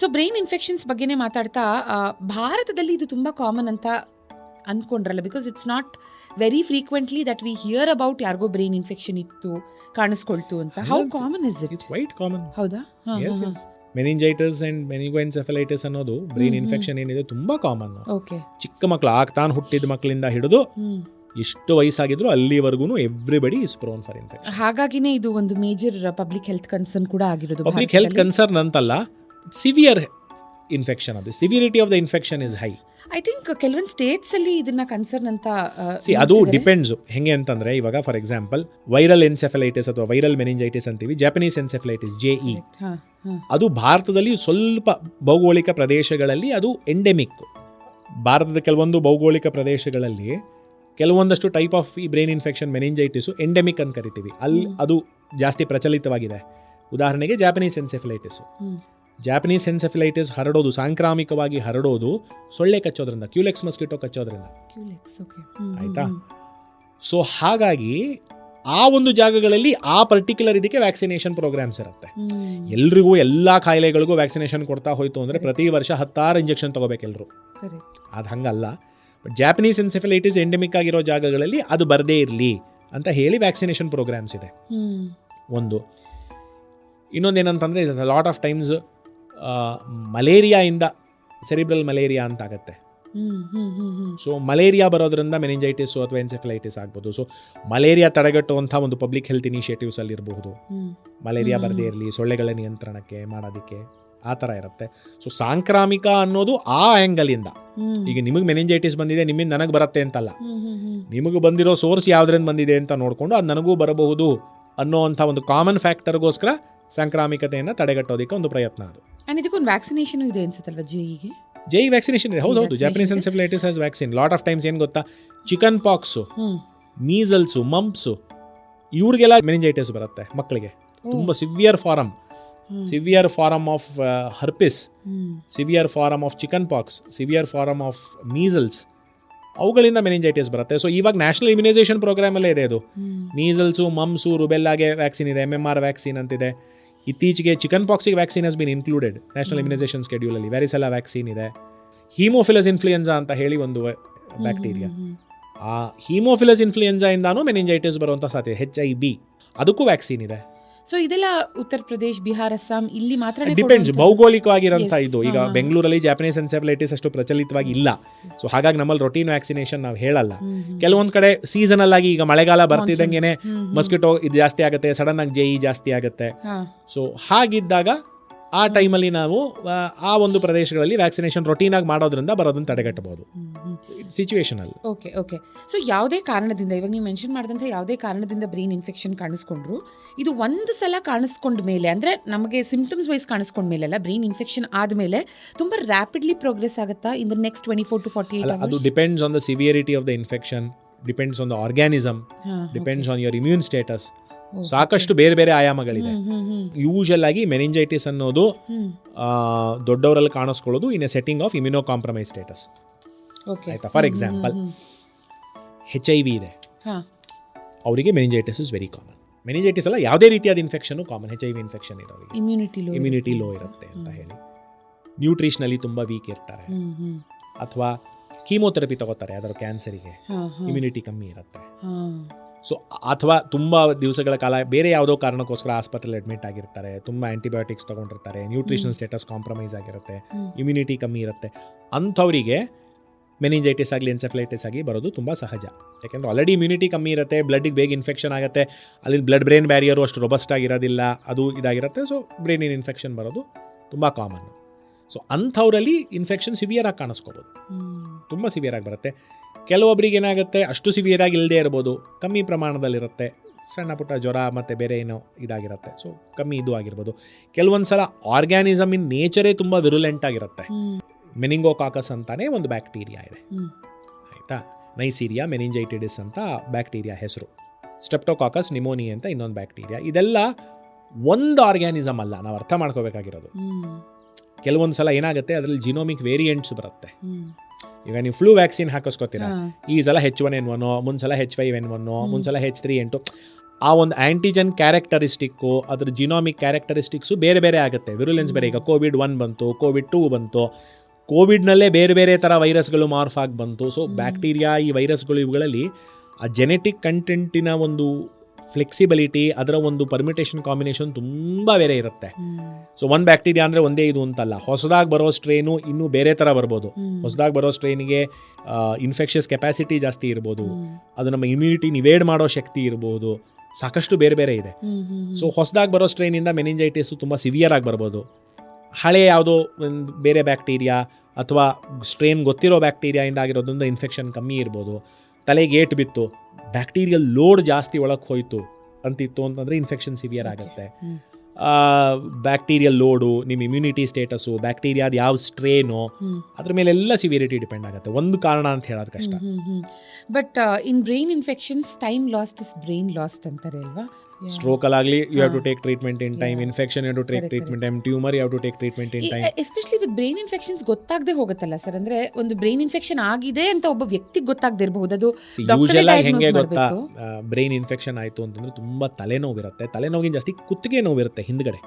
So brain infections ಬಗ್ಗೆನೇ ಮಾತಾಡ್ತಾ ಭಾರತದಲ್ಲಿ ಇದು ತುಂಬ ಕಾಮನ್ ಅಂತ ಅಂದ್ಕೊಂಡ್ರಲ್ಲ, because it's not very frequently that we hear about ಯಾರಿಗೋ ಬ್ರೈನ್ ಇನ್ಫೆಕ್ಷನ್ ಇತ್ತು, ಕಾಣಿಸ್ಕೊಳ್ತು ಅಂತ. How common is it? It's quite common. ಹೌದಾ? ಮೆನಿಂಜೈಟಿಸ್ ಅಂಡ್ ಮೆನಿಂಗೋಎನ್ಸೆಫಲೈಟಿಸ್ ಅನ್ನೋದು ಬ್ರೈನ್ ಇನ್ಫೆಕ್ಷನ್ ಏನಿದೆ ತುಂಬಾ ಕಾಮನ್. ಓಕೆ. ಚಿಕ್ಕ ಮಕ್ಕಳು ಆಗ್ತಾನು ಹುಟ್ಟಿದ ಮಕ್ಕಳಿಂದ ಹಿಡಿದು ಎಷ್ಟು ವಯಸ್ಸಾಗಿದ್ರು ಅಲ್ಲಿವರೆಗೂ everybody is prone for infection. ಹಾಗಾಗಿನೇ ಇದು ಒಂದು ಮೇಜರ್ ಪಬ್ಲಿಕ್ ಹೆಲ್ತ್ ಕನ್ಸರ್ನ್ ಕೂಡ ಆಗಿರೋದು. ಪಬ್ಲಿಕ್ ಹೆಲ್ತ್ ಕನ್ಸರ್ನ್ ಅಂತಲ್ಲ, ಸಿವಿಯರ್ ಇನ್ಫೆಕ್ಷನ್, ಅದು severity of the infection is high. I think ಕೆಲವೊಂದು ಸ್ಟೇಟ್ಸ್ ಅಲ್ಲಿ ಇದನ್ನ ಕನ್ಸರ್ನ್ ಅಂತ ಅದು ಡಿಪೆಂಡ್ಸ್. ಹೆಂಗೆ ಅಂತಂದ್ರೆ, ಇವಾಗ ಫಾರ್ ಎಕ್ಸಾಂಪಲ್ ವೈರಲ್ ಎನ್ಸೆಫಲೈಟಿಸ್ ಅಥವಾ ವೈರಲ್ ಮೆನಿಂಜೈಟಿಸ್ ಅಂತೀವಿ, ಜಾಪನೀಸ್ ಎನ್ಸೆಫಲೈಟಿಸ್ JE, ಅದು ಭಾರತದಲ್ಲಿ ಸ್ವಲ್ಪ ಭೌಗೋಳಿಕ ಪ್ರದೇಶಗಳಲ್ಲಿ ಅದು ಎಂಡೆಮಿಕ್. ಭಾರತದ ಕೆಲವೊಂದು ಭೌಗೋಳಿಕ ಪ್ರದೇಶಗಳಲ್ಲಿ ಕೆಲವೊಂದಷ್ಟು ಟೈಪ್ ಆಫ್ ಈ ಬ್ರೈನ್ ಇನ್ಫೆಕ್ಷನ್ ಮೆನಿಂಜೈಟಿಸು ಎಂಡೆಮಿಕ್ ಅಂತ ಕರಿತೀವಿ, ಅಲ್ಲಿ ಅದು ಜಾಸ್ತಿ ಪ್ರಚಲಿತವಾಗಿದೆ. ಉದಾಹರಣೆಗೆ ಜಾಪನೀಸ್ ಎನ್ಸೆಫಲೈಟಿಸು. ಜಾಪನೀಸ್ ಎನ್ಸೆಫಲೈಟಿಸ್ ಹರಡೋದು, ಸಾಂಕ್ರಾಮಿಕವಾಗಿ ಹರಡೋದು ಸೊಳ್ಳೆ ಕಚ್ಚೋದ್ರಿಂದ, ಕ್ಯೂಲೆಕ್ಸ್ ಮಸ್ಕಿಟೋ ಕಚ್ಚೋದ್ರಿಂದ. ಆಯ್ತಾ? ಸೊ ಹಾಗಾಗಿ ಆ ಒಂದು ಜಾಗಗಳಲ್ಲಿ ಆ ಪರ್ಟಿಕ್ಯುಲರ್ ಇದಕ್ಕೆ ವ್ಯಾಕ್ಸಿನೇಷನ್ ಪ್ರೋಗ್ರಾಮ್ಸ್ ಇರುತ್ತೆ. ಎಲ್ರಿಗೂ ಎಲ್ಲ ಕಾಯಿಲೆಗಳಿಗೂ ವ್ಯಾಕ್ಸಿನೇಷನ್ ಕೊಡ್ತಾ ಹೋಯ್ತು ಅಂದರೆ ಪ್ರತಿ ವರ್ಷ 10 ಇಂಜೆಕ್ಷನ್ ತಗೋಬೇಕೆಲ್ಲರೂ. ಅದು ಹಂಗಲ್ಲ. ಬಟ್ ಜಾಪನೀಸ್ ಎನ್ಸೆಫಲೈಟಿಸ್ ಎಂಡೆಮಿಕ್ ಆಗಿರೋ ಜಾಗಗಳಲ್ಲಿ ಅದು ಬರದೇ ಇರಲಿ ಅಂತ ಹೇಳಿ ವ್ಯಾಕ್ಸಿನೇಷನ್ ಪ್ರೋಗ್ರಾಮ್ಸ್ ಇದೆ ಒಂದು. ಇನ್ನೊಂದೇನಂತಂದರೆ, ಲಾಟ್ ಆಫ್ ಟೈಮ್ಸ್ ಮಲೇರಿಯಾಯಿಂದ ಸೆರಿಬ್ರಲ್ ಮಲೇರಿಯಾ ಅಂತ ಆಗುತ್ತೆ. ಸೊ ಮಲೇರಿಯಾ ಬರೋದ್ರಿಂದ ಮೆನಿಂಜೈಟಿಸ್ ಅಥವಾ ಎನ್ಸೆಫಲೈಟಿಸ್ ಆಗ್ಬೋದು. ಸೊ ಮಲೇರಿಯಾ ತಡೆಗಟ್ಟುವಂಥ ಒಂದು ಪಬ್ಲಿಕ್ ಹೆಲ್ತ್ ಇನಿಷಿಯೇಟಿವ್ಸ್ ಅಲ್ಲಿ ಇರಬಹುದು, ಮಲೇರಿಯಾ ಬರದೇ ಇರಲಿ, ಸೊಳ್ಳೆಗಳ ನಿಯಂತ್ರಣಕ್ಕೆ ಮಾಡೋದಕ್ಕೆ, ಆ ಥರ ಇರುತ್ತೆ. ಸೊ ಸಾಂಕ್ರಾಮಿಕ ಅನ್ನೋದು ಆ ಆ್ಯಂಗಲಿಂದ. ಈಗ ನಿಮಗೆ ಮೆನಿಂಜೈಟಿಸ್ ಬಂದಿದೆ, ನಿಮ್ಮಿಂದ ನನಗೆ ಬರುತ್ತೆ ಅಂತಲ್ಲ, ನಿಮಗೆ ಬಂದಿರೋ ಸೋರ್ಸ್ ಯಾವುದರಿಂದ ಬಂದಿದೆ ಅಂತ ನೋಡಿಕೊಂಡು ಅದು ನನಗೂ ಬರಬಹುದು ಅನ್ನೋವಂಥ ಒಂದು ಕಾಮನ್ ಫ್ಯಾಕ್ಟರ್ಗೋಸ್ಕರ ಸಾಂಕ್ರಾಮಿಕತೆಯನ್ನು ತಡೆಗಟ್ಟೋದಕ್ಕೆ ಒಂದು ಪ್ರಯತ್ನ ಅದು. ಇದಕ್ಕೊಂದು ವ್ಯಾಕ್ಸಿನೇಷನ್ ಇದೆ ಅನ್ಸುತ್ತಲ್ವಾ JEಗೆ? JE ವ್ಯಾಕ್ಸಿನೇಷನ್ ಇದೆ, ಹೌದೌದು. Japanese encephalitis has vaccine. Lot of times ಏನು ಗೊತ್ತಾ, ಚಿಕನ್ ಪಾಕ್ಸು, ಮೀಸಲ್ಸು, ಮಂಪ್ಸು, ಇವ್ರಿಗೆಲ್ಲ ಮೆನಿಂಜೈಟಿಸ್ ಬರುತ್ತೆ ಮಕ್ಕಳಿಗೆ. ತುಂಬ severe form of herpes, severe form of chicken pox, severe form of measles, ಅವುಗಳಿಂದ ಮೆನಿಂಜೈಟಿಸ್ ಬರುತ್ತೆ. ಸೊ ಇವಾಗ ನ್ಯಾಷನಲ್ ಇಮ್ಯುನೈಸೇಷನ್ ಪ್ರೋಗ್ರಾಮಲ್ಲೇ ಇದೆ ಅದು. ಮೀಸಲ್ಸು, ಮಮ್ಸು, ರುಬೆಲ್ಲಾಗೆ ವ್ಯಾಕ್ಸಿನ್ ಇದೆ, MMR ವ್ಯಾಕ್ಸಿನ್ ಅಂತಿದೆ. ಇತ್ತೀಚೆಗೆ ಚಿಕನ್ ಪಾಕ್ಸಿಗೆ vaccine has been included national immunisation ಸ್ಕೆಡ್ಯೂಲಲ್ಲಿ. ವ್ಯಾರಿಸೆಲ್ಲಾ ವ್ಯಾಕ್ಸಿನ್ ಇದೆ. ಹೀಮೋಫಿಲಸ್ ಇನ್ಫ್ಲೂಯೆನ್ಸಾ ಅಂತ ಹೇಳಿ ಒಂದು ಬ್ಯಾಕ್ಟೀರಿಯಾ, ಆ ಹೀಮೋಫಿಲಸ್ ಇನ್ಫ್ಲೂಯೆನ್ಸಾ ಇಂದಾನು ಮೆನಿಂಜೈಟಿಸ್ ಬರುವಂಥ ಸಾಧ್ಯತೆ, HIV, ಅದಕ್ಕೂ ವ್ಯಾಕ್ಸಿನ್ ಇದೆ. ಸೊ ಇದೆಲ್ಲ ಉತ್ತರ ಪ್ರದೇಶ್, ಬಿಹಾರ್, ಅಸ್ಸಾಂ ಇಲ್ಲಿ ಮಾತ್ರ ಡಿಪೆಂಡ್ಸ್ ಭೌಗೋಳಿಕವಾಗಿರೋಂಥ ಇದು. ಈಗ ಬೆಂಗಳೂರಲ್ಲಿ ಜಾಪನೀಸ್ ಎನ್ಸೆಫಲೈಟಿಸ್ ಅಷ್ಟು ಪ್ರಚಲಿತವಾಗಿ ಇಲ್ಲ. ಸೊ ಹಾಗಾಗಿ ನಮ್ಮಲ್ಲಿ ರೊಟೀನ್ ವ್ಯಾಕ್ಸಿನೇಷನ್ ನಾವು ಹೇಳಲ್ಲ. ಕೆಲವೊಂದು ಕಡೆ ಸೀಸನಲ್ ಆಗಿ, ಈಗ ಮಳೆಗಾಲ ಬರ್ತಿದ್ದಂಗೆನೆ ಮಸ್ಕಿಟೋ ಇದು ಜಾಸ್ತಿ ಆಗುತ್ತೆ, ಸಡನ್ ಆಗಿ JE ಜಾಸ್ತಿ ಆಗುತ್ತೆ. ಸೊ ಹಾಗಿದ್ದಾಗ ಆ ಟೈಮಲ್ಲಿ ನಾವು ಆ ಒಂದು ಪ್ರದೇಶಗಳಲ್ಲಿ ವ್ಯಾಕ್ಸಿನೇಷನ್ ರೊಟೀನ್ ಆಗಿ ಮಾಡೋದ್ರಿಂದ ಬರೋದನ್ನು ತಡೆಗಟ್ಟಬಹುದು. ಸಿಚುವೇಶನಲ್. ಓಕೆ. ಸೊ ಯಾವುದೇ ಕಾರಣದಿಂದ, ಇವಾಗ ನೀವು ಮೆನ್ಷನ್ ಮಾಡಿದಂಥ ಯಾವುದೇ ಕಾರಣದಿಂದ ಬ್ರೈನ್ ಇನ್ಫೆಕ್ಷನ್ ಕಾಣಿಸ್ಕೊಂಡ್ರು, ಇದು ಒಂದು ಸಲ ಕಾಣಿಸ್ಕೊಂಡ ಮೇಲೆ, ಅಂದರೆ ನಮಗೆ ಸಿಂಪ್ಟಮ್ಸ್ ವೈಸ್ ಕಾಣಿಸ್ಕೊಂಡ ಮೇಲೆಲ್ಲ, ಬ್ರೈನ್ ಇನ್ಫೆಕ್ಷನ್ ಆದಮೇಲೆ ತುಂಬ ರ್ಯಾಪಿಡ್ಲಿ ಪ್ರೋಗ್ರೆಸ್ ಆಗುತ್ತಾ in the next 24 to 48 hours? ಅದು depends on the severity of the infection, depends on the organism, depends on your immune status. ಸಾಕಷ್ಟು ಬೇರೆ ಬೇರೆ ಆಯಾಮಗಳಿದೆ. ಯೂಶಲ್ ಆಗಿ ಮೆನಿಂಜೈಟಿಸ್ ಅನ್ನೋದು ದೊಡ್ಡವರಲ್ಲಿ ಕಾಣಿಸ್ಕೊಳ್ಳೋದು in a setting of immunocompromise status. ಆಯ್ತಾ? ಫಾರ್ ಎಕ್ಸಾಂಪಲ್ HIV ಇದೆ, ಅವರಿಗೆ meningitis is very common. Meningitis ಅಲ್ಲ, ಯಾವುದೇ ರೀತಿಯಾದ ಇನ್ಫೆಕ್ಷನ್ ಕಾಮನ್. HIV ಇನ್ಫೆಕ್ಷನ್ ಇರೋರಿಗೆ ಇಮ್ಯುನಿಟಿ ಲೋ ಇರುತ್ತೆ ಅಂತ ಹೇಳಿ, ನ್ಯೂಟ್ರಿಷನಲ್ಲಿ ತುಂಬ ವೀಕ್ ಇರ್ತಾರೆ, ಅಥವಾ ಕೀಮೋಥೆರಪಿ ತಗೋತಾರೆ ಅದರ ಕ್ಯಾನ್ಸರಿಗೆ, ಇಮ್ಯುನಿಟಿ ಕಮ್ಮಿ ಇರುತ್ತೆ. ಸೊ ಅಥವಾ ತುಂಬ ದಿವಸಗಳ ಕಾಲ ಬೇರೆ ಯಾವುದೋ ಕಾರಣಕ್ಕೋಸ್ಕರ ಆಸ್ಪತ್ರೆಯಲ್ಲಿ ಅಡ್ಮಿಟ್ ಆಗಿರ್ತಾರೆ, ತುಂಬ ಆ್ಯಂಟಿಬಯೋಟಿಕ್ಸ್ ತೊಗೊಂಡಿರ್ತಾರೆ, ನ್ಯೂಟ್ರಿಷನಲ್ ಸ್ಟೇಟಸ್ ಕಾಂಪ್ರಮೈಸ್ ಆಗಿರುತ್ತೆ, ಇಮ್ಯುನಿಟಿ ಕಮ್ಮಿ ಇರುತ್ತೆ. ಅಂಥವರಿಗೆ ಮೆನಿಂಜೈಟಿಸ್ ಆಗಲಿ ಎನ್ಸೆಫಲೈಟಿಸ್ ಆಗಿ ಬರೋದು ತುಂಬ ಸಹಜ. ಯಾಕೆಂದರೆ ಆಲ್ರೆಡಿ ಇಮ್ಯುನಿಟಿ ಕಮ್ಮಿ ಇರುತ್ತೆ, ಬ್ಲಡ್ಡಿಗೆ ಬೇಗ ಇನ್ಫೆಕ್ಷನ್ ಆಗುತ್ತೆ, ಅಲ್ಲಿ ಬ್ಲಡ್ ಬ್ರೈನ್ ಬ್ಯಾರಿಯರು ಅಷ್ಟು ರೊಬಸ್ಟ್ ಆಗಿರೋದಿಲ್ಲ, ಅದು ಇದಾಗಿರುತ್ತೆ. ಸೊ ಬ್ರೈನಿನ ಇನ್ಫೆಕ್ಷನ್ ಬರೋದು ತುಂಬ ಕಾಮನ್. ಸೊ ಅಂಥವರಲ್ಲಿ ಇನ್ಫೆಕ್ಷನ್ ಸಿವಿಯರ್ ಆಗಿ ಕಾಣಿಸ್ಕೋಬೋದು, ತುಂಬ ಸಿವಿಯರ್ ಆಗಿ ಬರುತ್ತೆ. ಕೆಲವೊಬ್ಬರಿಗೆ ಏನಾಗುತ್ತೆ, ಅಷ್ಟು ಸಿವಿಯರ್ ಆಗಿ ಇಲ್ಲದೆ ಇರ್ಬೋದು, ಕಮ್ಮಿ ಪ್ರಮಾಣದಲ್ಲಿರುತ್ತೆ, ಸಣ್ಣ ಪುಟ್ಟ ಜ್ವರ ಮತ್ತು ಬೇರೆ ಏನೋ ಇದಾಗಿರುತ್ತೆ. ಸೊ ಕಮ್ಮಿ ಇದು ಆಗಿರ್ಬೋದು. ಕೆಲವೊಂದು ಸಲ ಆರ್ಗ್ಯಾನಿಸಮ್ ಇನ್ ನೇಚರೇ ತುಂಬ ವಿರುಲೆಂಟ್ ಆಗಿರುತ್ತೆ. ಮೆನಿಂಗೋಕಾಕಸ್ ಅಂತಾನೆ ಒಂದು ಬ್ಯಾಕ್ಟೀರಿಯಾ ಇದೆ, ಆಯಿತಾ? ನೈಸೀರಿಯಾ ಮೆನಿಂಜೈಟಿಡಿಸ್ ಅಂತ ಬ್ಯಾಕ್ಟೀರಿಯಾ ಹೆಸರು. ಸ್ಟ್ರೆಪ್ಟೋಕಾಕಸ್ ನಿಮೋನಿ ಅಂತ ಇನ್ನೊಂದು ಬ್ಯಾಕ್ಟೀರಿಯಾ. ಇದೆಲ್ಲ ಒಂದು ಆರ್ಗ್ಯಾನಿಸಮ್ ಅಲ್ಲ, ನಾವು ಅರ್ಥ ಮಾಡ್ಕೋಬೇಕಾಗಿರೋದು. ಕೆಲವೊಂದು ಸಲ ಏನಾಗುತ್ತೆ, ಅದರಲ್ಲಿ ಜಿನೋಮಿಕ್ ವೇರಿಯಂಟ್ಸ್ ಬರುತ್ತೆ. ಈಗ ನೀವು ಫ್ಲೂ ವ್ಯಾಕ್ಸಿನ್ ಹಾಕಿಸ್ಕೊತೀರಾ, ಈ ಸಲ H1N1, ಮುಂದ್ಸಲ H5N1, ಮುಂದ್ಸಲ H3N2, ಆ ಒಂದು ಆ್ಯಂಟಿಜನ್ ಕ್ಯಾರೆಕ್ಟರಿಸ್ಟಿಕ್ಕು ಅದ್ರ ಜಿನೋಮಿಕ್ ಕ್ಯಾರೆಕ್ಟರಿಸ್ಟಿಕ್ಸು ಬೇರೆ ಬೇರೆ ಆಗುತ್ತೆ. ವಿರುಲೆನ್ಸ್ ಬೇರೆ. ಈಗ ಕೋವಿಡ್-1 ಬಂತು, ಕೋವಿಡ್-2 ಬಂತು, ಕೋವಿಡ್ನಲ್ಲೇ ಬೇರೆ ಬೇರೆ ಥರ ವೈರಸ್ಗಳು ಮಾರ್ಫ್ ಆಗಿ ಬಂತು. ಸೊ ಬ್ಯಾಕ್ಟೀರಿಯಾ, ಈ ವೈರಸ್ಗಳು, ಇವುಗಳಲ್ಲಿ ಆ ಜೆನೆಟಿಕ್ ಕಂಟೆಂಟಿನ ಒಂದು ಫ್ಲೆಕ್ಸಿಬಿಲಿಟಿ, ಅದರ ಒಂದು ಪರ್ಮಿಟೇಷನ್ ಕಾಂಬಿನೇಷನ್ ತುಂಬ ಬೇರೆ ಇರುತ್ತೆ. ಸೊ ಒಂದು ಬ್ಯಾಕ್ಟೀರಿಯಾ ಅಂದರೆ ಒಂದೇ ಇದು ಅಂತಲ್ಲ. ಹೊಸದಾಗಿ ಬರೋ ಸ್ಟ್ರೇನು ಇನ್ನೂ ಬೇರೆ ಥರ ಬರ್ಬೋದು. ಹೊಸದಾಗಿ ಬರೋ ಸ್ಟ್ರೇನಿಗೆ ಇನ್ಫೆಕ್ಷಸ್ ಕೆಪಾಸಿಟಿ ಜಾಸ್ತಿ ಇರ್ಬೋದು, ಅದು ನಮ್ಮ ಇಮ್ಯುನಿಟಿ ನಿವೇಡ್ ಮಾಡೋ ಶಕ್ತಿ ಇರ್ಬೋದು, ಸಾಕಷ್ಟು ಬೇರೆ ಬೇರೆ ಇದೆ. ಸೊ ಹೊಸದಾಗಿ ಬರೋ ಸ್ಟ್ರೈನಿಂದ ಮೆನಿಂಜೈಟಿಸು ತುಂಬ ಸಿವಿಯರ್ ಆಗಿ ಬರ್ಬೋದು. ಹಳೆ ಯಾವುದೋ ಒಂದು ಬೇರೆ ಬ್ಯಾಕ್ಟೀರಿಯಾ ಅಥವಾ ಸ್ಟ್ರೇನ್ ಗೊತ್ತಿರೋ ಬ್ಯಾಕ್ಟೀರಿಯಾಯಿಂದ ಆಗಿರೋದ್ರಿಂದ ಇನ್ಫೆಕ್ಷನ್ ಕಮ್ಮಿ ಇರ್ಬೋದು. ತಲೆಗೆ ಏಟು ಬಿತ್ತು, ಬ್ಯಾಕ್ಟೀರಿಯಲ್ ಲೋಡ್ ಜಾಸ್ತಿ ಒಳಗೆ ಹೋಯಿತು ಅಂತಿತ್ತು ಅಂತಂದರೆ ಇನ್ಫೆಕ್ಷನ್ ಸಿವಿಯರ್ ಆಗುತ್ತೆ. ಬ್ಯಾಕ್ಟೀರಿಯಲ್ ಲೋಡು, ನಿಮ್ಮ ಇಮ್ಯುನಿಟಿ ಸ್ಟೇಟಸ್ಸು, ಬ್ಯಾಕ್ಟೀರಿಯಾದ ಯಾವ ಸ್ಟ್ರೇನು, ಅದ್ರ ಮೇಲೆಲ್ಲ ಸಿವಿಯರಿಟಿ ಡಿಪೆಂಡ್ ಆಗುತ್ತೆ. ಒಂದು ಕಾರಣ ಅಂತ ಹೇಳೋದು ಕಷ್ಟ. But in brain infections time lost is brain lost ಅಂತಾರೆ ಅಲ್ವಾ? ಸ್ಟ್ರೋಕಲ್ಲಾಗಲಿ you have to take treatment in time, infection you have to take treatment time, tumour you have to take treatment in time. Especially with brain infections ಗೊತ್ತಾಗದೆ ಹೋಗುತ್ತಲ್ಲ sir. ಅಂದ್ರೆ ಒಂದು brain infection ಆಗಿದೆ ಅಂತ ಒಬ್ಬ ವ್ಯಕ್ತಿಗೆ ಗೊತ್ತಾಗದೇ ಇರಬಹುದು. ಅದು ಯೂಶಲ್ ಆಗಿ ಹೆಂಗೆ ಗೊತ್ತಾ, ಬ್ರೈನ್ ಇನ್ಫೆಕ್ಷನ್ ಆಯಿತು ಅಂತಂದ್ರೆ ತುಂಬ ತಲೆನೋವಿರುತ್ತೆ. ತಲೆನೋವಿನ ಜಾಸ್ತಿ ಕುತ್ತಿಗೆ ನೋವಿರುತ್ತೆ, ಹಿಂದ್ಗಡೆ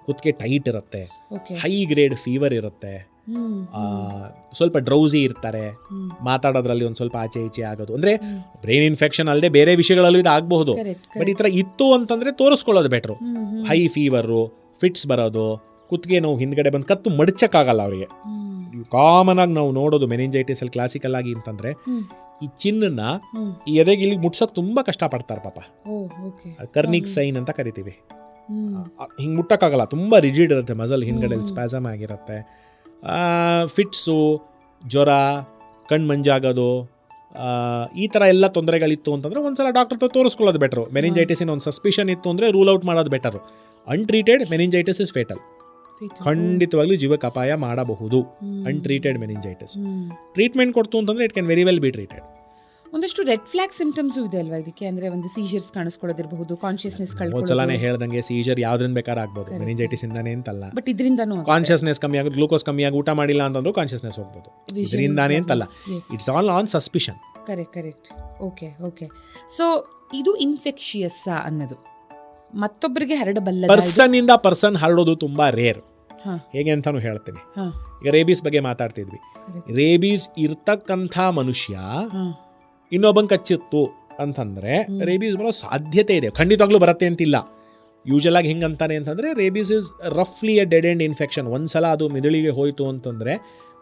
ಕುತ್ತಿಗೆ ಟೈಟ್ ಇರುತ್ತೆ, ಹೈ ಗ್ರೇಡ್ ಫೀವರ್ ಇರುತ್ತೆ, ಸ್ವಲ್ಪ ಡ್ರೌಸಿ ಇರ್ತಾರೆ, ಮಾತಾಡೋದ್ರಲ್ಲಿ ಒಂದು ಸ್ವಲ್ಪ ಆಚೆ ಈಚೆ ಆಗೋದು. ಅಂದರೆ ಬ್ರೈನ್ ಇನ್ಫೆಕ್ಷನ್ ಅಲ್ಲದೆ ಬೇರೆ ವಿಷಯಗಳಲ್ಲೂ ಇದು ಆಗಬಹುದು. ಬಟ್ ಈ ಥರ ಇತ್ತು ಅಂತಂದರೆ ತೋರಿಸ್ಕೊಳ್ಳೋದು ಬೆಟ್ರು. ಹೈ ಫೀವರು, ಫಿಟ್ಸ್ ಬರೋದು, ಕುತ್ತಿಗೆ ನೋವು ಹಿಂದ್ಗಡೆ ಬಂದು ಕತ್ತು ಮಡ್ಚಕ್ಕಾಗಲ್ಲ ಅವರಿಗೆ. ಕಾಮನ್ ಆಗಿ ನಾವು ನೋಡೋದು ಮೆನಿಂಜೈಟಿಸ್ ಅಲ್ಲಿ ಕ್ಲಾಸಿಕಲ್ ಆಗಿ ಅಂತಂದ್ರೆ ಈ ಚಿನ್ನ ಈ ಎದೆಗೆ ಇಲ್ಲಿ ಮುಟ್ಸೋಕೆ ತುಂಬ ಕಷ್ಟಪಡ್ತಾರೆ ಪಾಪ. ಕರ್ನಿಕ್ ಸೈನ್ ಅಂತ ಕರಿತೀವಿ. ಹಿಂಗೆ ಮುಟ್ಟಕ್ಕಾಗಲ್ಲ, ತುಂಬ ರಿಜಿಡ್ ಇರುತ್ತೆ, ಮಸಲ್ ಹಿಂದ್ಗಡೆ ಸ್ಪ್ಯಾಸಮ್ ಆಗಿರುತ್ತೆ. ಫಿಟ್ಸು, ಜ್ವರ, ಕಣ್ಣು ಮಂಜಾಗೋದು, ಈ ಥರ ಎಲ್ಲ ತೊಂದರೆಗಳಿತ್ತು ಅಂತಂದರೆ ಒಂದ್ಸಲ ಡಾಕ್ಟರ್ ಹತ್ರ ತೋರಿಸ್ಕೊಳ್ಳೋದು ಬೆಟರು. ಮೆನಿಂಜೈಟಿಸಿನ ಒಂದು ಸಸ್ಪಿಷನ್ ಇತ್ತು ಅಂದರೆ ರೂಲ್ ಔಟ್ ಮಾಡೋದು better. Untreated meningitis is fatal. ಖಂಡಿತವಾಗ್ಲೂ ಜೀವಕ್ಕೆ ಅಪಾಯ ಮಾಡಬಹುದು ಅನ್ಟ್ರೀಟೆಡ್ ಮೆನಿಂಜೈಟಿಸ್. ಟ್ರೀಟ್ಮೆಂಟ್ ಕೊಡ್ತು ಅಂತಂದರೆ it can very well be treated. ಒಂದಷ್ಟು ರೆಡ್ ಫ್ಲಾಗ್ ಸಿಂಪ್ಟಮ್ಸು ಇದೆ ಅಲ್ವಾ ಇದಕ್ಕೆ? ಅಂದ್ರೆ ಒಂದು ಸೀಜರ್ಸ್ ಕಾಣಿಸ್ಕೊಳ್ಳೋದಿರಬಹುದು, ಕಾನ್ಶಿಯಸ್ನೆಸ್ ಕಳ್ಕೊಳ್ಳೋದು. ಒಂದ್ಸಲನೇ ಹೇಳ್ದಂಗೆ ಸೀಜರ್ ಯಾವ್ದ್ರಿಂದ ಬೇಕಾದ್ರೆ ಆಗ್ಬೋದು, ಮೆನಿಂಜೈಟಿಸ್ ಇಂದಾನೇ ಅಂತಲ್ಲ. ಬಟ್ ಇದರಿಂದನೂ ಕಾನ್ಶಿಯಸ್ನೆಸ್ ಕಮ್ಮಿ ಆಗೋದು, ಗ್ಲೂಕೋಸ್ ಕಮ್ಮಿ ಆಗಿ ಊಟ ಮಾಡಿಲ್ಲ ಅಂತಂದ್ರೂ ಕಾನ್ಶಿಯಸ್ನೆಸ್ ಹೋಗ್ಬೋದು, ಇದರಿಂದಾನೇ ಅಂತಲ್ಲ. It's all on suspicion. Correct. Okay. So ಇದು ಇನ್ಫೆಕ್ಷಿಯಸ್ ಅನ್ನೋದು ಮತ್ತೊಬ್ಬರಿಗೆ ಹರಡಬಲ್ಲ. ಪರ್ಸನ್ ಇಂದ ಪರ್ಸನ್ ಹರಡೋದು ತುಂಬಾ ರೇರ್. ಹೇಗೆ ಅಂತಾನು ಹೇಳ್ತೀನಿ. ಈಗ ರೇಬೀಸ್ ಬಗ್ಗೆ ಮಾತಾಡ್ತಿದ್ವಿ. ರೇಬೀಸ್ ಇರ್ತಕ್ಕಂಥ ಮನುಷ್ಯ ಇನ್ನೊಬ್ಬಂಗೆ ಕಚ್ಚಿತ್ತು ಅಂತಂದರೆ ರೇಬೀಸ್ ಬರೋ ಸಾಧ್ಯತೆ ಇದೆ. ಖಂಡಿತವಾಗ್ಲೂ ಬರುತ್ತೆ ಅಂತಿಲ್ಲ. ಯೂಶಲ್ ಆಗಿ ಹೆಂಗೆ ಅಂತಾನೆ ಅಂತಂದರೆ ರೇಬೀಸ್ ಇಸ್ ರಫ್ಲಿ ಎ ಡೆಡ್ ಎಂಡ್ ಇನ್ಫೆಕ್ಷನ್. ಒಂದ್ಸಲ ಅದು ಮಿದುಳಿಗೆ ಹೋಯಿತು ಅಂತಂದರೆ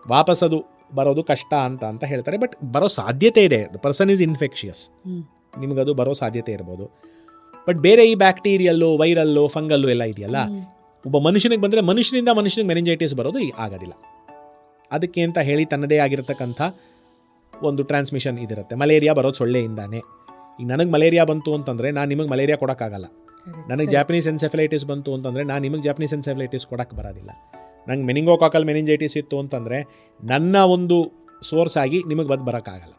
ವಾಪಸ್ ಅದು ಬರೋದು ಕಷ್ಟ ಅಂತ ಹೇಳ್ತಾರೆ. ಬಟ್ ಬರೋ ಸಾಧ್ಯತೆ ಇದೆ. ದ ಪರ್ಸನ್ ಈಸ್ ಇನ್ಫೆಕ್ಷಿಯಸ್, ನಿಮಗದು ಬರೋ ಸಾಧ್ಯತೆ ಇರ್ಬೋದು. ಬಟ್ ಬೇರೆ ಈ ಬ್ಯಾಕ್ಟೀರಿಯಲ್ಲು, ವೈರಲ್ಲು, ಫಂಗಲ್ಲು ಎಲ್ಲ ಇದೆಯಲ್ಲ, ಒಬ್ಬ ಮನುಷ್ಯನಿಗೆ ಬಂದರೆ ಮನುಷ್ಯನಿಂದ ಮನುಷ್ಯನಿಗೆ ಮೆನಿಂಜೈಟಿಸ್ ಬರೋದು ಆಗೋದಿಲ್ಲ. ಅದಕ್ಕೆ ಅಂತ ಹೇಳಿ ತನ್ನದೇ ಆಗಿರತಕ್ಕಂಥ ಒಂದು ಟ್ರಾನ್ಸ್ಮಿಷನ್ ಇದಿರುತ್ತೆ. ಮಲೇರಿಯಾ ಬರೋದು ಸೊಳ್ಳೆಯಿಂದಾನೆ. ಈಗ ನನಗೆ ಮಲೇರಿಯಾ ಬಂತು ಅಂತಂದರೆ ನಾನು ನಿಮಗೆ ಮಲೇರಿಯಾ ಕೊಡೋಕ್ಕಾಗಲ್ಲ. ನನಗೆ ಜಾಪನೀಸ್ ಎನ್ಸೆಫಲೈಟಿಸ್ ಬಂತು ಅಂತಂದರೆ ನಾನು ನಿಮಗೆ ಜಾಪನೀಸ್ ಎನ್ಸೆಫಲೈಟಿಸ್ ಕೊಡೋಕ್ಕೆ ಬರೋದಿಲ್ಲ. ನಂಗೆ ಮೆನಿಂಗೋಕಾಕಲ್ ಮೆನಿಂಜೈಟಿಸ್ ಇತ್ತು ಅಂತಂದರೆ ನನ್ನ ಒಂದು ಸೋರ್ಸ್ ಆಗಿ ನಿಮಗೆ ಬರೋಕ್ಕಾಗಲ್ಲ.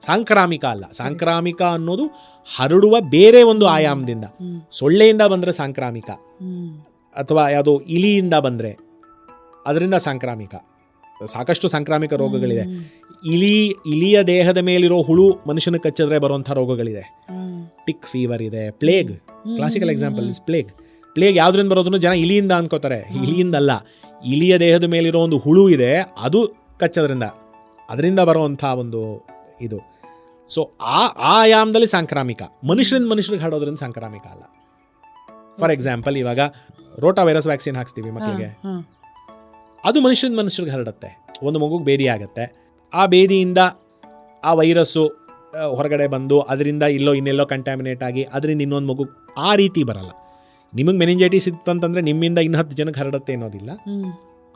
ಸಾಂಕ್ರಾಮಿಕ ಅಲ್ಲ. ಸಾಂಕ್ರಾಮಿಕ ಅನ್ನೋದು ಹರಡುವ ಬೇರೆ ಒಂದು ಆಯಾಮದಿಂದ. ಸೊಳ್ಳೆಯಿಂದ ಬಂದರೆ ಸಾಂಕ್ರಾಮಿಕ, ಅಥವಾ ಯಾವುದೋ ಇಲಿಯಿಂದ ಬಂದರೆ ಅದರಿಂದ ಸಾಂಕ್ರಾಮಿಕ. ಸಾಕಷ್ಟು ಸಾಂಕ್ರಾಮಿಕ ರೋಗಗಳಿದೆ. ಇಲಿಯ ದೇಹದ ಮೇಲಿರೋ ಹುಳು ಮನುಷ್ಯನ ಕಚ್ಚಿದ್ರೆ ಬರುವಂಥ ರೋಗಗಳಿದೆ. ಟಿಕ್ ಫೀವರ್ ಇದೆ, plague classical example is plague. Plague ಯಾವುದರಿಂದ ಬರೋದನ್ನು ಜನ ಇಲಿಯಿಂದ ಅನ್ಕೋತಾರೆ. ಇಲಿಯಿಂದಲ್ಲ, ಇಲಿಯ ದೇಹದ ಮೇಲಿರೋ ಒಂದು ಹುಳು ಇದೆ, ಅದು ಕಚ್ಚೋದ್ರಿಂದ, ಅದರಿಂದ ಬರುವಂಥ ಒಂದು ಇದು. ಸೊ ಆ ಆಯಾಮದಲ್ಲಿ ಸಾಂಕ್ರಾಮಿಕ. ಮನುಷ್ಯರಿಂದ ಮನುಷ್ಯರಿಗೆ ಹರಡೋದ್ರಿಂದ ಸಾಂಕ್ರಾಮಿಕ ಅಲ್ಲ. ಫಾರ್ ಎಕ್ಸಾಂಪಲ್, ಇವಾಗ ರೋಟಾ ವೈರಸ್ ವ್ಯಾಕ್ಸಿನ್ ಹಾಕ್ಸ್ತೀವಿ ಮಕ್ಕಳಿಗೆ, ಅದು ಮನುಷ್ಯರಿಂದ ಮನುಷ್ಯರಿಗೆ ಹರಡುತ್ತೆ. ಒಂದು ಮಗುಗೆ ಬೇದಿ ಆಗುತ್ತೆ, ಆ ಬೇದಿಯಿಂದ ಆ ವೈರಸ್ಸು ಹೊರಗಡೆ ಬಂದು ಅದರಿಂದ ಇನ್ನೆಲ್ಲೋ ಕಂಟ್ಯಾಮಿನೇಟ್ ಆಗಿ ಅದರಿಂದ ಇನ್ನೊಂದು ಮಗು, ಆ ರೀತಿ ಬರಲ್ಲ. ನಿಮಗೆ ಮೆನಿಂಜೈಟಿಸ್ ಇತ್ತಂತಂದರೆ ನಿಮ್ಮಿಂದ 10 ಜನಕ್ಕೆ ಹರಡುತ್ತೆ ಅನ್ನೋದಿಲ್ಲ.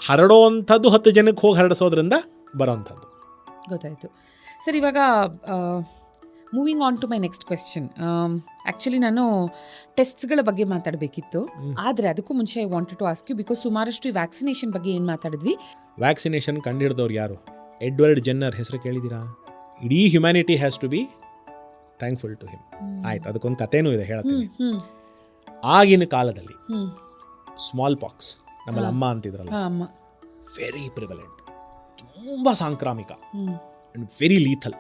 ಹರಡೋವಂಥದ್ದು 10 ಜನಕ್ಕೆ ಹೋಗಿ ಹರಡಿಸೋದ್ರಿಂದ ಬರೋವಂಥದ್ದು. ಗೊತ್ತಾಯಿತು ಸರ್. ಇವಾಗ moving on to my next question. Actually ನಾನು ಟೆಸ್ಟ್ಸ್ಗಳ ಬಗ್ಗೆ ಮಾತಾಡಬೇಕಿತ್ತು, ಆದರೆ ಅದಕ್ಕೂ ಮುಂಚೆ I wanted to ask you, because ಸುಮಾರಷ್ಟು ಈ ವ್ಯಾಕ್ಸಿನೇಷನ್ ಬಗ್ಗೆ ಏನು ಮಾತಾಡಿದ್ವಿ. ವ್ಯಾಕ್ಸಿನೇಷನ್ ಕಂಡುಹಿಡಿದವ್ರು ಯಾರು? ಎಡ್ವರ್ಡ್ ಜೆನ್ನರ್ ಹೆಸರು ಕೇಳಿದ್ದೀರಾ? ಇಡೀ humanity has to be thankful to him. ಆಯ್ತು, ಅದಕ್ಕೊಂದು ಕಥೆನೂ ಇದೆ, ಹೇಳ್ತೀನಿ. ಆಗಿನ ಕಾಲದಲ್ಲಿ ಸ್ಮಾಲ್ ಪಾಕ್ಸ್, ನಮ್ಮಲ್ಲಿ ಅಮ್ಮ ಅಂತಿದ್ರಲ್ಲ, ವೆರಿ ಪ್ರಿವಲೆಂಟ್, ತುಂಬ ಸಾಂಕ್ರಾಮಿಕ, ವೆರಿ ಲೀಥಲ್.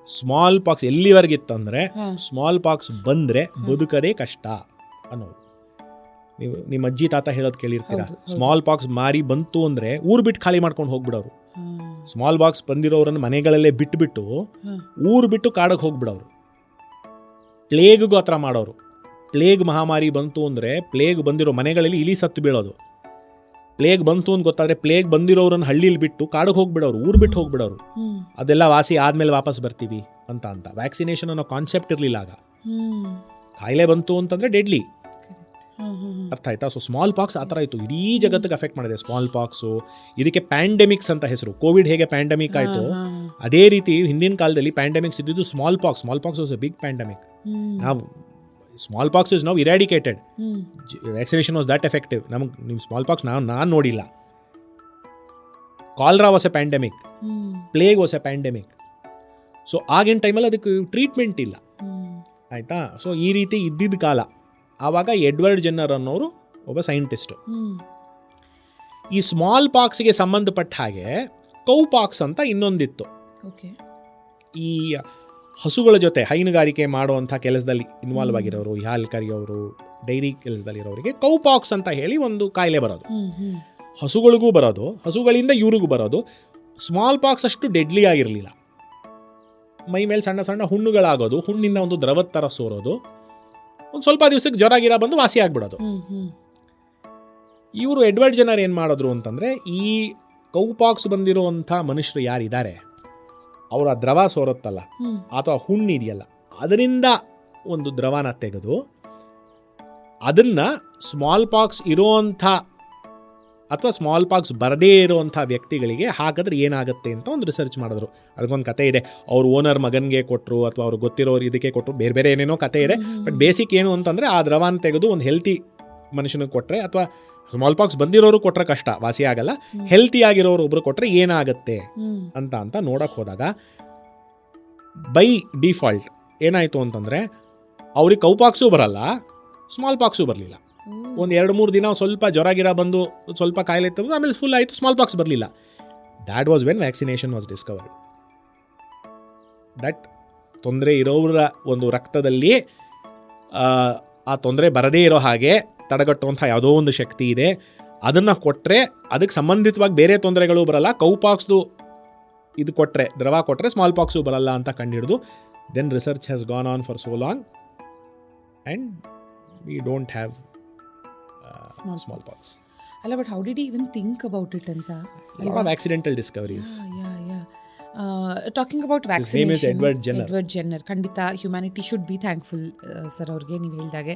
ಸ್ಮಾಲ್ ಪಾಕ್ಸ್ ಎಲ್ಲಿವರೆಗಿತ್ತಂದರೆ ಸ್ಮಾಲ್ ಪಾಕ್ಸ್ ಬಂದರೆ ಬದುಕದೇ ಕಷ್ಟ ಅನ್ನೋದು. ನೀವು ನಿಮ್ಮ ಅಜ್ಜಿ ತಾತ ಹೇಳೋದು ಕೇಳಿರ್ತೀರಾ, ಸ್ಮಾಲ್ ಪಾಕ್ಸ್ ಮಾರಿ ಬಂತು ಅಂದರೆ ಊರು ಬಿಟ್ಟು ಖಾಲಿ ಮಾಡ್ಕೊಂಡು ಹೋಗ್ಬಿಡೋರು. ಸ್ಮಾಲ್ ಪಾಕ್ಸ್ ಬಂದಿರೋರನ್ನು ಮನೆಗಳಲ್ಲೇ ಬಿಟ್ಟು ಊರು ಬಿಟ್ಟು ಕಾಡಿಗೆ ಹೋಗ್ಬಿಡೋರು. ಪ್ಲೇಗ್ಗೂ ಆ ಥರ ಮಾಡೋರು. ಪ್ಲೇಗ್ ಮಹಾಮಾರಿ ಬಂತು ಅಂದರೆ ಪ್ಲೇಗ್ ಬಂದಿರೋ ಮನೆಗಳಲ್ಲಿ ಇಲಿ ಸತ್ತು ಬೀಳೋದು. ಪ್ಲೇಗ್ ಬಂತು ಅಂತ ಗೊತ್ತಾದರೆ ಪ್ಲೇಗ್ ಬಂದಿರೋರನ್ನ ಹಳ್ಳಿಲಿ ಬಿಟ್ಟು ಕಾಡಿಗೆ ಹೋಗ್ಬಿಡೋರು, ಊರು ಬಿಟ್ಟು ಹೋಗ್ಬಿಡೋರು. ಅದೆಲ್ಲ ವಾಸಿ ಆದಮೇಲೆ ವಾಪಸ್ ಬರ್ತೀವಿ ಅಂತ ವ್ಯಾಕ್ಸಿನೇಷನ್ ಅನ್ನೋ ಕಾನ್ಸೆಪ್ಟ್ ಇರಲಿಲ್ಲ ಆಗ. ಕಾಯಿಲೆ ಬಂತು ಅಂತಂದರೆ ಡೆಡ್ಲಿ, ಅರ್ಥ ಆಯ್ತಾ? ಸೊ ಸ್ಮಾಲ್ ಪಾಕ್ಸ್ ಆ ಥರ ಇತ್ತು, ಇಡೀ ಜಗತ್ತಿಗೆ ಅಫೆಕ್ಟ್ ಮಾಡಿದೆ ಸ್ಮಾಲ್ ಪಾಕ್ಸು. ಇದಕ್ಕೆ ಪ್ಯಾಂಡೆಮಿಕ್ಸ್ ಅಂತ ಹೆಸರು. ಕೋವಿಡ್ ಹೇಗೆ ಪ್ಯಾಂಡೆಮಿಕ್ ಆಯಿತು, ಅದೇ ರೀತಿ ಹಿಂದಿನ ಕಾಲದಲ್ಲಿ ಪ್ಯಾಂಡೆಮಿಕ್ಸ್ ಇದ್ದಿದ್ದು smallpox was a big pandemic. ನಾವು smallpox is now eradicated. Vaccination was that effective. ನಿಮ್ಮ ಸ್ಮಾಲ್ ಪಾಕ್ಸ್ ನಾನು ನೋಡಿಲ್ಲ. Cholera was a pandemic, plague was a pandemic. So ಆಗಿನ ಟೈಮಲ್ಲಿ ಅದಕ್ಕೆ ಟ್ರೀಟ್ಮೆಂಟ್ ಇಲ್ಲ, ಆಯಿತಾ? ಸೊ ಈ ರೀತಿ ಇದ್ದಿದ್ದ ಕಾಲ. ಆವಾಗ ಎಡ್ವರ್ಡ್ ಜೆನ್ನರ್ ಅನ್ನೋರು ಒಬ್ಬ ಸೈಂಟಿಸ್ಟು. ಈ ಸ್ಮಾಲ್ ಪಾಕ್ಸ್ಗೆ ಸಂಬಂಧಪಟ್ಟ ಹಾಗೆ ಕೌ ಪಾಕ್ಸ್ ಅಂತ ಇನ್ನೊಂದಿತ್ತು. ಈ ಹಸುಗಳ ಜೊತೆ ಹೈನುಗಾರಿಕೆ ಮಾಡುವಂಥ ಕೆಲಸದಲ್ಲಿ ಇನ್ವಾಲ್ವ್ ಆಗಿರೋರು, ಹಾಲು ಕರಿಯೋರು, ಡೈರಿ ಕೆಲಸದಲ್ಲಿರೋರಿಗೆ ಕೌ ಪಾಕ್ಸ್ ಅಂತ ಹೇಳಿ ಒಂದು ಕಾಯಿಲೆ ಬರೋದು. ಹಸುಗಳಿಗೂ ಬರೋದು, ಹಸುಗಳಿಂದ ಇವ್ರಿಗೂ ಬರೋದು. ಸ್ಮಾಲ್ ಪಾಕ್ಸ್ ಅಷ್ಟು ಡೆಡ್ಲಿ ಆಗಿರಲಿಲ್ಲ. ಮೈ ಮೇಲೆ ಸಣ್ಣ ಸಣ್ಣ ಹುಣ್ಣುಗಳಾಗೋದು, ಹುಣ್ಣಿಂದ ಒಂದು ದ್ರವದ ಥರ ಸೋರೋದು, ಒಂದು ಸ್ವಲ್ಪ ದಿವಸಕ್ಕೆ ಜ್ವರ ಗಿರ ಬಂದು ವಾಸಿ ಆಗ್ಬಿಡೋದು. ಇವರು ಎಡ್ವರ್ಡ್ ಜೆನ್ನರ್ ಏನು ಮಾಡಿದ್ರು ಅಂತಂದರೆ, ಈ ಕೌ ಪಾಕ್ಸ್ ಬಂದಿರುವಂಥ ಮನುಷ್ಯರು ಯಾರಿದ್ದಾರೆ ಅವರ ದ್ರವ ಸೋರುತ್ತಲ್ಲ ಅಥವಾ ಹುಣ್ಣಿದೆಯಲ್ಲ, ಅದರಿಂದ ಒಂದು ದ್ರವನ ತೆಗೆದು ಅದನ್ನು ಸ್ಮಾಲ್ ಪಾಕ್ಸ್ ಇರೋವಂಥ ಅಥವಾ ಸ್ಮಾಲ್ ಪಾಕ್ಸ್ ಬರದೇ ಇರೋವಂಥ ವ್ಯಕ್ತಿಗಳಿಗೆ ಹಾಕಿದ್ರೆ ಏನಾಗುತ್ತೆ ಅಂತ ಒಂದು ರಿಸರ್ಚ್ ಮಾಡಿದ್ರು. ಅದಕ್ಕೊಂದು ಕತೆ ಇದೆ. ಅವ್ರ ಓನರ್ ಮಗನಿಗೆ ಕೊಟ್ಟರು ಅಥವಾ ಅವ್ರಿಗೆ ಗೊತ್ತಿರೋರು ಇದಕ್ಕೆ ಕೊಟ್ಟರು, ಬೇರೆ ಬೇರೆ ಏನೇನೋ ಕತೆ ಇದೆ. ಬಟ್ ಬೇಸಿಕ್ ಏನು ಅಂತಂದರೆ ಆ ದ್ರವನ ತೆಗೆದು ಒಂದು ಹೆಲ್ತಿ ಮನುಷ್ಯನಿಗೆ ಕೊಟ್ಟರೆ ಅಥವಾ ಸ್ಮಾಲ್ ಪಾಕ್ಸ್ ಬಂದಿರೋರು ಕೊಟ್ಟರೆ ಕಷ್ಟ, ವಾಸಿ ಆಗಲ್ಲ. ಹೆಲ್ತಿ ಆಗಿರೋರು ಒಬ್ರು ಕೊಟ್ಟರೆ ಏನಾಗುತ್ತೆ ಅಂತ ನೋಡಕ್ಕೆ ಹೋದಾಗ ಬೈ ಡಿಫಾಲ್ಟ್ ಏನಾಯಿತು ಅಂತಂದರೆ ಅವ್ರಿಗೆ ಕೌ ಪಾಕ್ಸು ಬರಲ್ಲ, ಸ್ಮಾಲ್ ಪಾಕ್ಸು ಬರಲಿಲ್ಲ. ಒಂದು 2-3 ದಿನ ಸ್ವಲ್ಪ ಜ್ವರ ಗಿರ ಬಂದು ಸ್ವಲ್ಪ ಕಾಯಿಲೆ ಇತ್ತು, ಆಮೇಲೆ ಫುಲ್ ಆಯಿತು, ಸ್ಮಾಲ್ ಪಾಕ್ಸ್ ಬರಲಿಲ್ಲ. That was when vaccination was discovered. That ತೊಂದರೆ ಇರೋರ ಒಂದು ರಕ್ತದಲ್ಲಿ ಆ ತೊಂದರೆ ಬರದೇ ಇರೋ ಹಾಗೆ ತಡೆಗಟ್ಟುವಂಥ ಯಾವುದೋ ಒಂದು ಶಕ್ತಿ ಇದೆ. ಅದನ್ನು ಕೊಟ್ಟರೆ ಅದಕ್ಕೆ ಸಂಬಂಧಿತವಾಗಿ ಬೇರೆ ತೊಂದರೆಗಳು ಬರಲ್ಲ. ಕೌ ಪಾಕ್ಸ್ದು ಇದು ಕೊಟ್ಟರೆ, ದ್ರವ ಕೊಟ್ಟರೆ ಸ್ಮಾಲ್ ಪಾಕ್ಸು ಬರಲ್ಲ ಅಂತ ಕಂಡುಹಿಡಿದು then research has gone on for so long and we don't have small pox. ಅಲ್ಲ, but how did you even think about it ಅಂತ? A lot of accidental discoveries. Talking about vaccination, Edward Jenner, ಖಂಡಿತ humanity should be thankful sir ಅವ್ರಿಗೆ ನೀವು ಹೇಳಿದಾಗೆ.